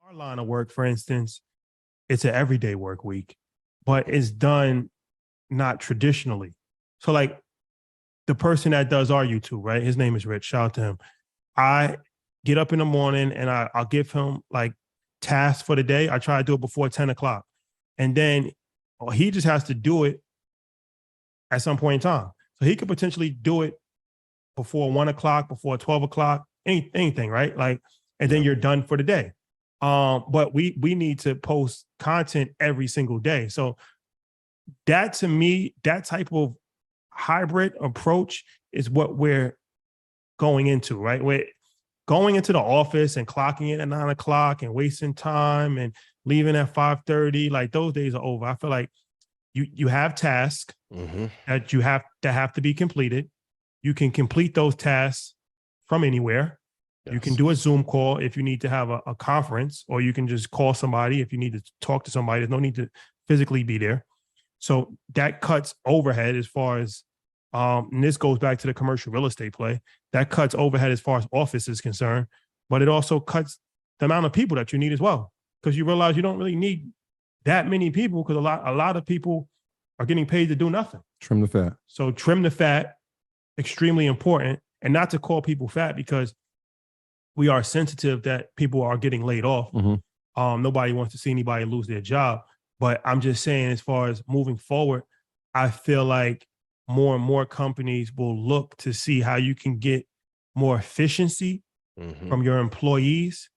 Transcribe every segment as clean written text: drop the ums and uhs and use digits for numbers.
our line of work, for instance, it's an everyday work week, but it's done not traditionally. So like the person that does our YouTube, right? His name is Rich. Shout out to him. I get up in the morning and I'll give him like tasks for the day. I try to do it before 10 o'clock. And then he just has to do it at some point in time. So he could potentially do it before 1 o'clock, before 12 o'clock, anything, right? Like, and then you're done for the day. But we need to post content every single day. So that, to me, that type of hybrid approach is what we're going into, right? We're going into the office and clocking in at 9 o'clock and wasting time and leaving at 5:30. Like those days are over. I feel like you have tasks that you have to be completed. You can complete those tasks from anywhere. Yes. You can do a Zoom call if you need to have a conference, or you can just call somebody if you need to talk to somebody. There's no need to physically be there. So that cuts overhead as far as, and this goes back to the commercial real estate play, that cuts overhead as far as office is concerned, but it also cuts the amount of people that you need as well, because you realize you don't really need that many people, because a lot of people are getting paid to do nothing. Trim the fat. So trim the fat, extremely important, and not to call people fat, because we are sensitive that people are getting laid off. Nobody wants to see anybody lose their job. But I'm just saying, as far as moving forward, I feel like more and more companies will look to see how you can get more efficiency from your employees.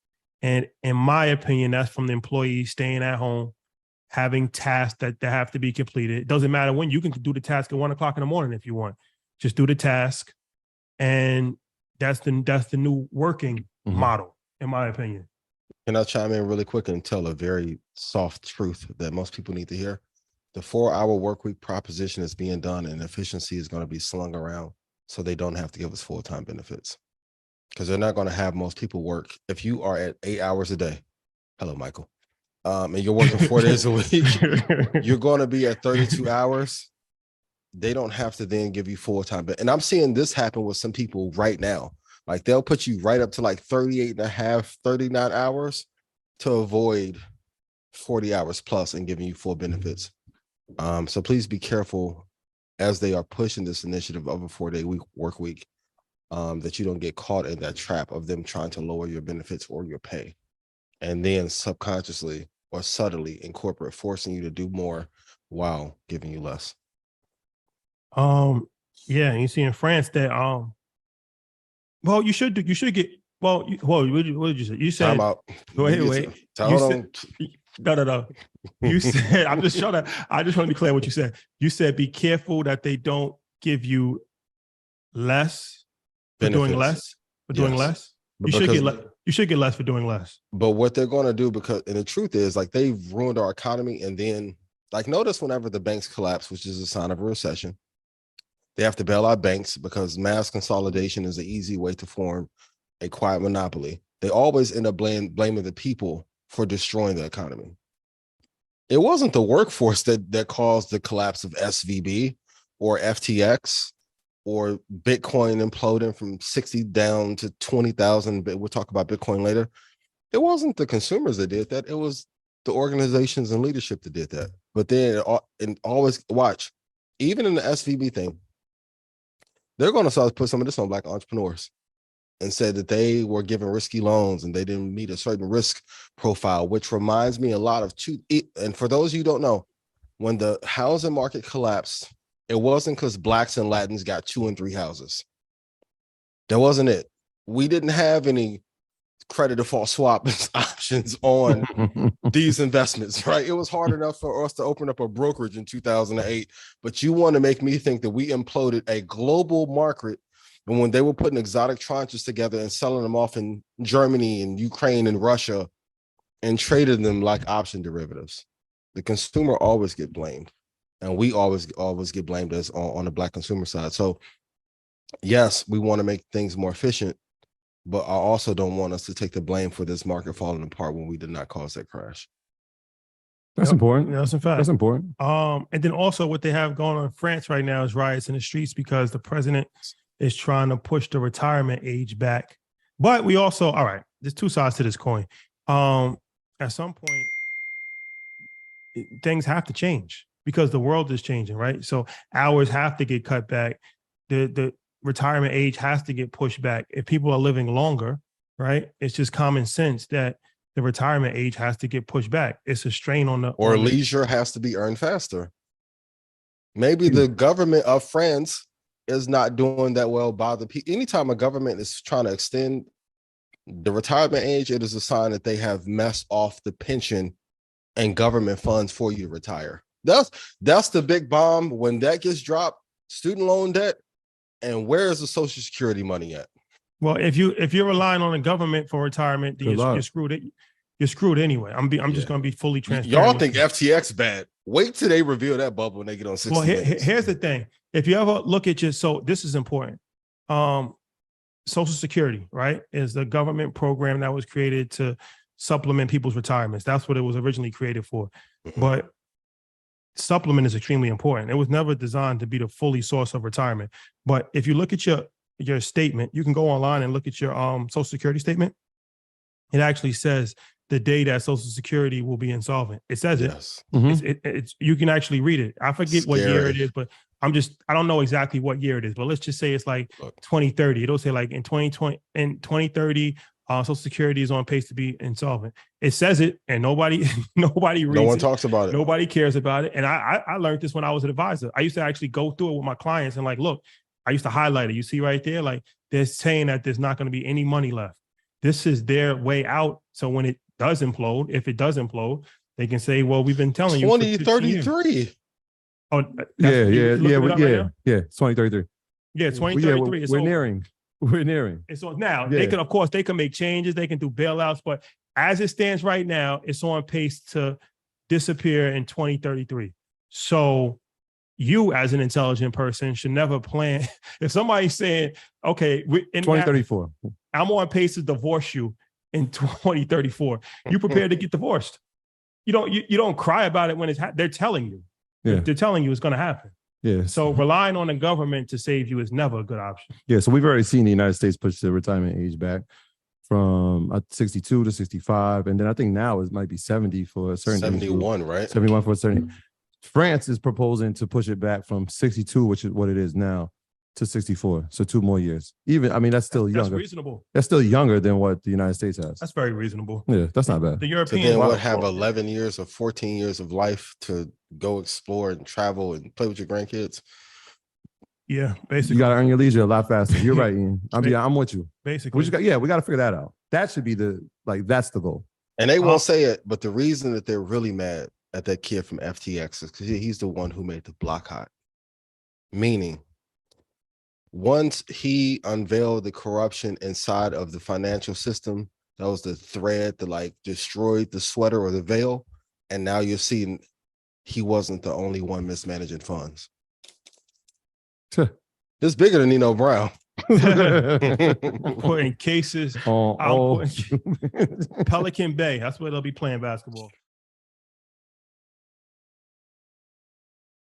And in my opinion, that's from the employees staying at home, having tasks that have to be completed. It doesn't matter when. You can do the task at 1 o'clock in the morning if you want. Just do the task. And that's the new working model, in my opinion. Can I chime in really quick and tell a very soft truth that most people need to hear? The 4-hour work week proposition is being done, and efficiency is going to be slung around so they don't have to give us full-time benefits, because they're not going to have most people work. If you are at 8 hours a day, hello, Michael, and you're working 4 days a week, you're going to be at 32 hours. They don't have to then give you full-time. And I'm seeing this happen with some people right now. Like they'll put you right up to like 38 and a half, 39 hours to avoid 40 hours plus and giving you full benefits. So please be careful as they are pushing this initiative of a 4-day work week, that you don't get caught in that trap of them trying to lower your benefits or your pay, and then subconsciously or subtly in corporate forcing you to do more while giving you less. Yeah, you see in France that well, you should get, well, what did you say? You said, wait. No. You said, I just want to be clear what you said. You said, be careful that they don't give you less for doing less, doing less. You should get less for doing less. But what they're going to do, because, and the truth is, like, they've ruined our economy. And then, like, notice whenever the banks collapse, which is a sign of a recession, they have to bail out banks because mass consolidation is an easy way to form a quiet monopoly. They always end up blaming the people for destroying the economy. It wasn't the workforce that caused the collapse of SVB or FTX or Bitcoin imploding from 60 down to 20,000. We'll talk about Bitcoin later. It wasn't the consumers that did that. It was the organizations and leadership that did that. But then, and always watch, even in the SVB thing, they're going to start to put some of this on Black entrepreneurs and said that they were given risky loans and they didn't meet a certain risk profile, which reminds me a lot of and for those of you who don't know, when the housing market collapsed, it wasn't because Blacks and Latins got 2 and 3 houses. That wasn't it. We didn't have any credit default swap options on these investments, right? It was hard enough for us to open up a brokerage in 2008, but you want to make me think that we imploded a global market. And when they were putting exotic tranches together and selling them off in Germany and Ukraine and Russia and traded them like option derivatives, the consumer always get blamed. And we always get blamed as on the Black consumer side. So yes, we want to make things more efficient, but I also don't want us to take the blame for this market falling apart when we did not cause that crash. That's important. That's a fact. That's important. And then also what they have going on in France right now is riots in the streets because the president is trying to push the retirement age back. But we also, all right, there's 2 sides to this coin. at some point, things have to change because the world is changing, right? So hours have to get cut back. The retirement age has to get pushed back. If people are living longer, right? It's just common sense that the retirement age has to get pushed back. It's a strain on the Or on the- leisure has to be earned faster. Maybe the government of France is not doing that well by the people. Anytime a government is trying to extend the retirement age, it is a sign that they have messed off the pension and government funds for you to retire. That's the big bomb. When that gets dropped, student loan debt, and where is the Social Security money at? Well, if you're relying on the government for retirement, then you're screwed. You're screwed anyway. I'm just going to be fully transparent. Y'all think FTX bad? Wait till they reveal that bubble when they get on 60 Well, Minutes. here's the thing. If you ever look at so this is important. Social Security, right, is the government program that was created to supplement people's retirements. That's what it was originally created for. Mhm. But supplement is extremely important. It was never designed to be the fully source of retirement. But if you look at your statement, you can go online and look at your Social Security statement. It actually says the day that Social Security will be insolvent. It says Yes. it's you can actually read it. I forget what year it Scary. is, but I don't know exactly what year it is, but let's just say it's like Look. 2030. It'll say like in 2030, Social Security is on pace to be insolvent. It says it, and nobody reads No one it. talks about it. Nobody cares about it. And I learned this when I was an advisor. I used to actually go through it with my clients and like, look, I used to highlight it. You see right there, like they're saying that there's not going to be any money left. This is their way out. So when it does implode, if it does implode, they can say, well, we've been telling you. for 15 years. 2033. Oh, Yeah. Yeah, It's 2033. it's 2033. We're nearing. We're nearing. It's on now. Yeah. They can, of course, they can make changes. They can do bailouts, but as it stands right now, it's on pace to disappear in 2033. So you, as an intelligent person, should never plan. If somebody's saying, okay, 2034. I'm on pace to divorce you in 2034, you prepared to get divorced. You don't cry about it when they're telling you. Yeah. They're telling you it's going to happen. Yeah. So relying on the government to save you is never a good option. Yeah. So we've already seen the United States push the retirement age back from 62 to 65. And then I think now it might be 70 for a certain age group. 71, right? 71 for a certain. France is proposing to push it back from 62, which is what it is now, to 64. So 2 more years. That's still That's younger. reasonable. That's still younger than what the United States has. That's very reasonable. Yeah, that's not bad. The So European then what, have 11 years or 14 years of life to go explore and travel and play with your grandkids? Yeah, You basically. got to earn your leisure a lot faster. You're right, Ian. I'm with you. Basically. We got to figure that out. That should be that's the goal. And they won't say it, but the reason that they're really mad at that kid from FTX is because he's the one who made the block hot. Meaning, once he unveiled the corruption inside of the financial system, that was the thread that like destroyed the sweater or the veil. And now you're seeing he wasn't the only one mismanaging funds. It's bigger than Nino Brown. Putting cases Oh, out. Pelican Bay. That's where they'll be playing basketball.